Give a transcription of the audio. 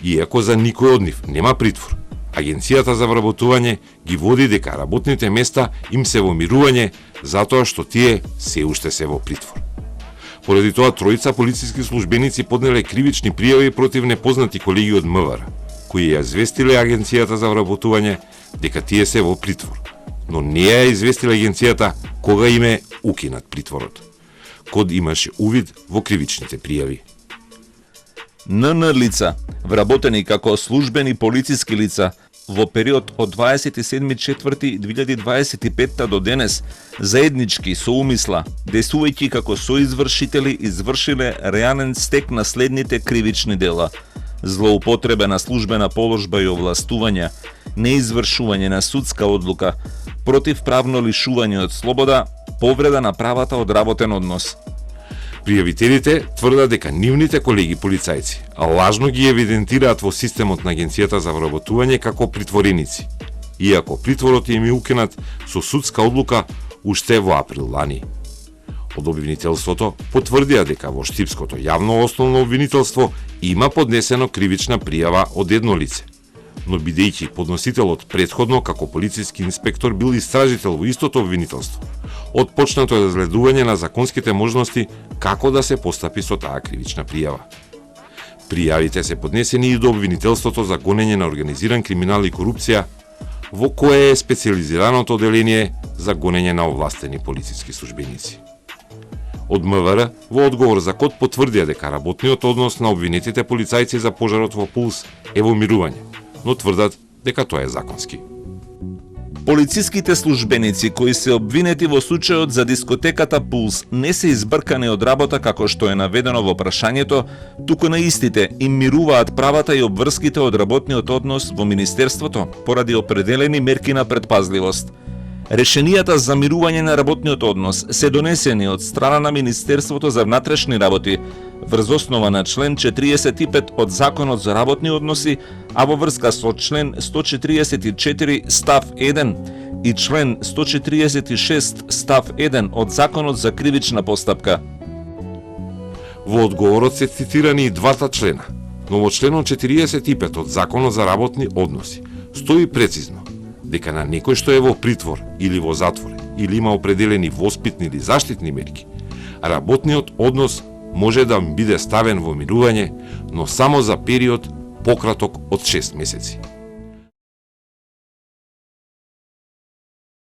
Иако за никој од нив нема притвор, Агенцијата за вработување ги води дека работните места им се во мирување затоа што тие се уште се во притвор. Поради тоа тројца полициски службеници поднеле кривични пријави против непознати колеги од МВР, кои ја известиле Агенцијата за вработување дека тие се во притвор, но не ја известиле Агенцијата кога им е укинат притворот. Код имаше увид во кривичните пријави. НН лица, вработени како службени полициски лица, во период од 27.4.2025 до денес, заеднички со умисла, действувајќи како соизвршители, извршиле реален стек на следните кривични дела: злоупотреба на службена положба и овластување, неизвршување на судска одлука, противправно лишување од слобода, повреда на правата од работен однос. Пријавителите тврдат дека нивните колеги полицајци лажно ги евидентираат во системот на Агенцијата за вработување како притвореници, иако притворот им е укинат со судска одлука уште во април лани. Од обвинителството потврдија дека во Штипското јавно основно обвинителство има поднесено кривична пријава од едно лице, но бидејќи подносителот претходно како полициски инспектор бил истражител во истото обвинителство, отпочнато е разгледување на законските можности како да се постапи со таа кривична пријава. Пријавите се поднесени и до обвинителството за гонење на организиран криминал и корупција, во кое е специализираното оделение за гонење на овластени полициски службеници. Од МВР во одговор за код потврдија дека работниот однос на обвинетите полицајци за пожарот во Пулс е во мирување, но тврдат дека тоа е законски. Полициските службеници кои се обвинети во случајот за дискотеката Пулс не се избркани од работа како што е наведено во прашањето, туку на истите им мируваат правата и обврските од работниот однос во Министерството поради определени мерки на предпазливост. Решенијата за мирување на работниот однос се донесени од страна на Министерството за внатрешни работи врз основа на член 45 од Законот за работни односи, а во врска со член 144 став 1 и член 146 став 1 од Законот за кривична постапка. Во одговорот се цитирани и двата члена, но во членот 45 од Законот за работни односи стои прецизно дека на некој што е во притвор или во затвор или има определени воспитни или заштитни мерки, работниот однос може да биде ставен во мирување, но само за период пократок од 6 месеци.